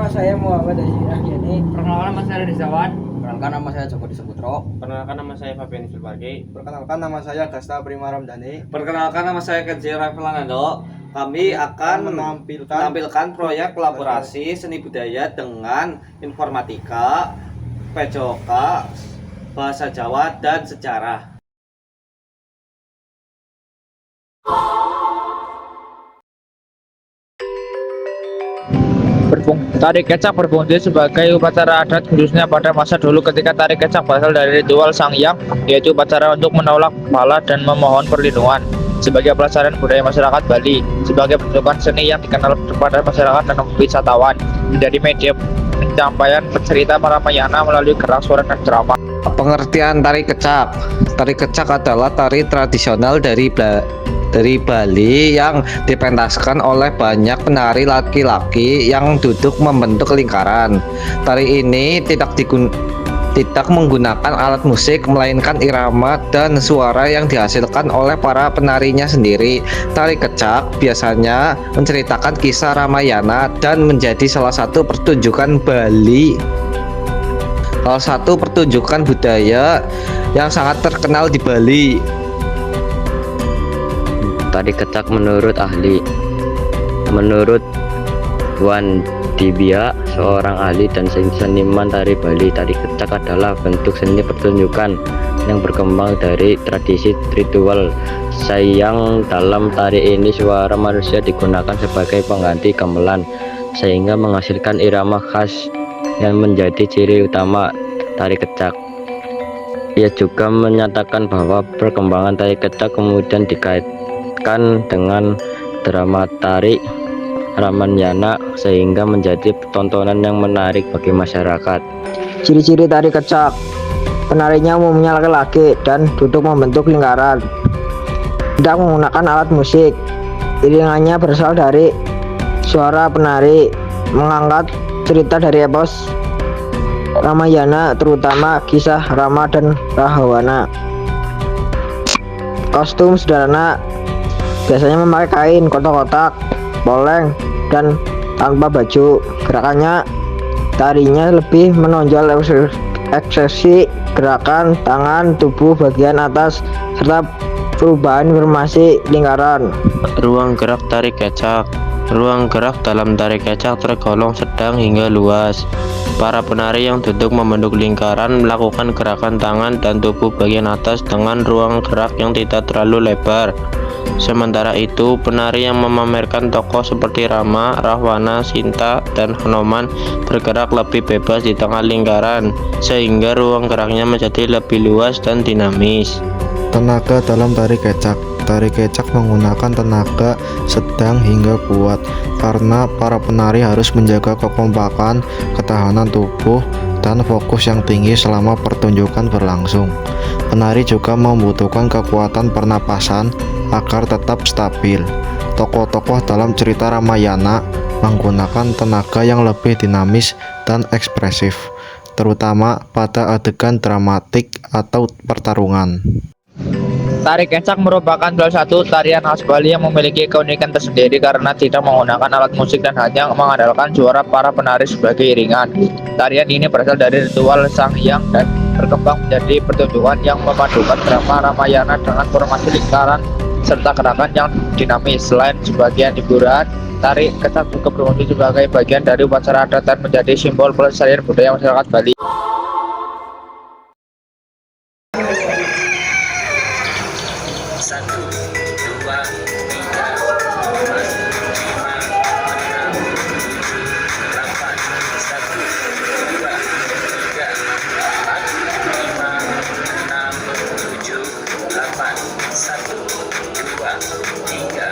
saya Muhammad Ahyani. Perkenalkan nama saya Rizwan. Perkenalkan nama saya Joko Diseputro. Perkenalkan nama saya Fabian Silvargi. Perkenalkan nama saya Gasta Prima Ramdhani. Perkenalkan nama saya Kenji Raffelanando. Kami akan menampilkan proyek kolaborasi seni budaya dengan informatika, PJOK, bahasa Jawa dan sejarah. Tari kecak berfungsi sebagai upacara adat khususnya pada masa dulu ketika tari kecak berasal dari ritual Sang Hyang, yaitu upacara untuk menolak bala dan memohon perlindungan. Sebagai pelestarian budaya masyarakat Bali, sebagai bentukan seni yang dikenal kepada masyarakat dan wisatawan, menjadi media pencapaian cerita para Ramayana melalui gerak suara dan drama. Pengertian tari kecak. Tari kecak adalah tari tradisional dari Bali yang dipentaskan oleh banyak penari laki-laki yang duduk membentuk lingkaran. Tari ini tidak menggunakan alat musik melainkan irama dan suara yang dihasilkan oleh para penarinya sendiri. Tari kecak biasanya menceritakan kisah Ramayana dan menjadi salah satu pertunjukan budaya yang sangat terkenal di Bali. Tari kecak menurut Wan Dibia, seorang ahli dan seniman tari Bali, tari kecak adalah bentuk seni pertunjukan yang berkembang dari tradisi ritual Sayang. Dalam tari ini suara manusia digunakan sebagai pengganti gamelan sehingga menghasilkan irama khas yang menjadi ciri utama tari kecak. Ia juga menyatakan bahwa perkembangan tari kecak kemudian dikaitkan dengan drama tari Ramayana sehingga menjadi tontonan yang menarik bagi masyarakat. Ciri-ciri tari kecak: penarinya umumnya laki-laki dan duduk membentuk lingkaran, tidak menggunakan alat musik, iringannya berasal dari suara penari, mengangkat cerita dari epos Ramayana, terutama kisah Rama dan Rahawana. Kostum sederhana, biasanya memakai kain kotak-kotak, poleng, dan tanpa baju. Gerakannya, tarinya lebih menonjol ekspresi gerakan tangan, tubuh bagian atas, serta perubahan informasi lingkaran. Ruang gerak tari kecak. Ruang gerak dalam tari kecak tergolong sedang hingga luas. Para penari yang duduk membentuk lingkaran melakukan gerakan tangan dan tubuh bagian atas dengan ruang gerak yang tidak terlalu lebar. Sementara itu, penari yang memamerkan tokoh seperti Rama, Rahwana, Sinta, dan Hanuman bergerak lebih bebas di tengah lingkaran, sehingga ruang geraknya menjadi lebih luas dan dinamis. Tenaga dalam tari kecak. Tari kecak menggunakan tenaga sedang hingga kuat karena para penari harus menjaga kekompakan, ketahanan tubuh, dan fokus yang tinggi selama pertunjukan berlangsung. Penari juga membutuhkan kekuatan pernapasan agar tetap stabil. Tokoh-tokoh dalam cerita Ramayana menggunakan tenaga yang lebih dinamis dan ekspresif, terutama pada adegan dramatik atau pertarungan. Tari kecak merupakan salah satu tarian khas Bali yang memiliki keunikan tersendiri karena tidak menggunakan alat musik dan hanya mengandalkan suara para penari sebagai iringan. Tarian ini berasal dari ritual Sang Hyang dan berkembang menjadi pertunjukan yang memadukan drama Ramayana dengan formasi lingkaran serta gerakan yang dinamis. Selain sebagian hiburan, tari kecak juga berfungsi sebagai bagian dari upacara adat dan menjadi simbol pelestarian budaya masyarakat Bali. Satu, dua, tiga.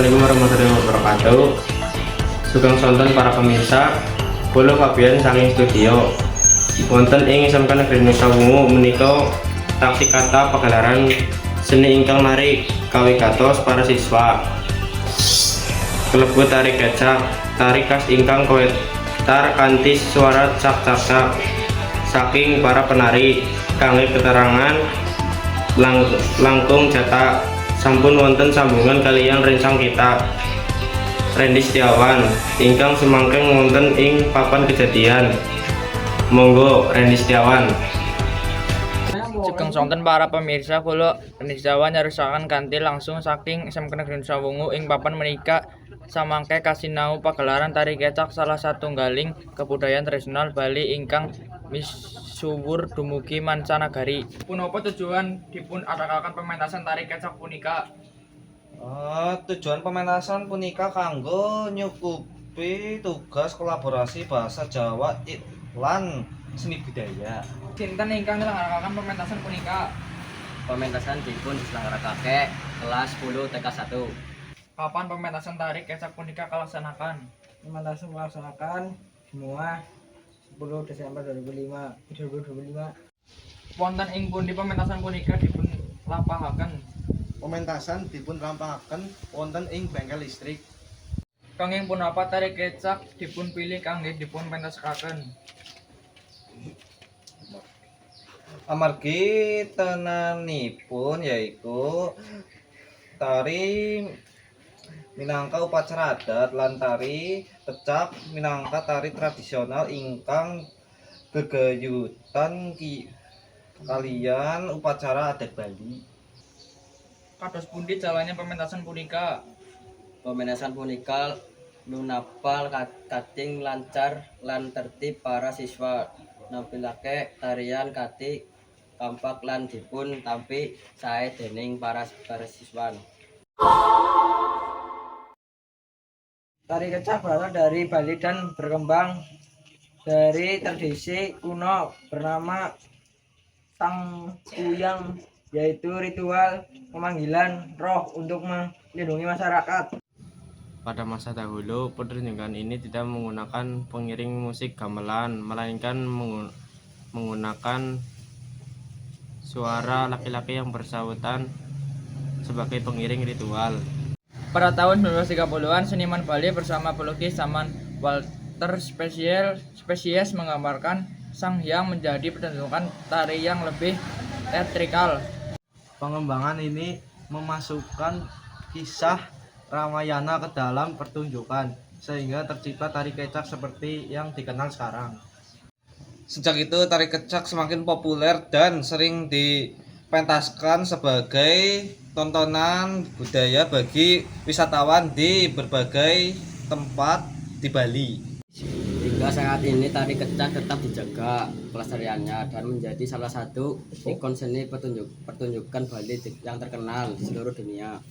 Assalamualaikum warahmatullahi wabarakatuh. Sugeng sonten para pemirsa, kula Fabian saking studio. Wonten ing SMK Negeri Nusa Wungu menika taksih kata pagelaran seni ingkang narik kawigatos para siswa. Kelebu tari kecak, tari khas ingkang kawentar kanthi suara cak-cak saking para penari kangge keterangan langkung jatah. Sampun wonten sambungan kalian rencang kita Randy Setiawan ingkang semangkeng wonten ing papan kejadian. Monggo Randy Setiawan. Sugeng sonten para pemirsa, kula Randy Setiawan nyarusaken kanthi langsung saking SMK Negeri Nusa Wungu ing papan menika samangke kasinau pagelaran tari kecak salah satunggaling kebudayaan tradisional Bali ingkang misuwur dumugi mancanagari. Punapa tujuan dipun atakaken pementasan tari kecak punika? Tujuan pementasan punika kanggo nyukupi tugas kolaborasi bahasa Jawa lan seni budaya. Sinten ingkang nyelenggaraken pementasan punika? Pementasan dipun diselenggarakan kelas 10 TK 1. Kapan pementasan tari kecak punika kalaksanakan? Pementasan melaksanakan semua 10 Desember 2025. Wonten ing pundi pementasan punika dipun lampahaken? Pementasan dipun lampahaken wonten ing bengkel listrik. Kangge punapa tari kecak dipun pilih kangge dipun pentasaken? Amargi tenanipun yaiku tari minangka upacara adat lan tari kecak minangka tari tradisional ingkang gegayutan kalian upacara adat Bali. Kados pundi jalannya pementasan punika? Pementasan punika lunapal kating lancar lan tertib para siswa nampilake tarian kati kampak lan dipun tampi sae dening para siswan. Tari kecak berasal dari Bali dan berkembang dari tradisi kuno bernama Sangkuyang, yaitu ritual pemanggilan roh untuk melindungi masyarakat. Pada masa dahulu, pertunjukan ini tidak menggunakan pengiring musik gamelan, melainkan menggunakan suara laki-laki yang bersahutan sebagai pengiring ritual. Pada tahun 1930-an, seniman Bali bersama pelukis zaman Walter Spesies menggambarkan Sang Hyang menjadi pertunjukan tari yang lebih teatrikal. Pengembangan ini memasukkan kisah Ramayana ke dalam pertunjukan sehingga tercipta tari kecak seperti yang dikenal sekarang. Sejak itu tari kecak semakin populer dan sering dipentaskan sebagai tontonan budaya bagi wisatawan di berbagai tempat di Bali. Hingga saat ini tari kecak tetap dijaga kelestariannya dan menjadi salah satu ikon seni pertunjukan Bali yang terkenal di seluruh dunia.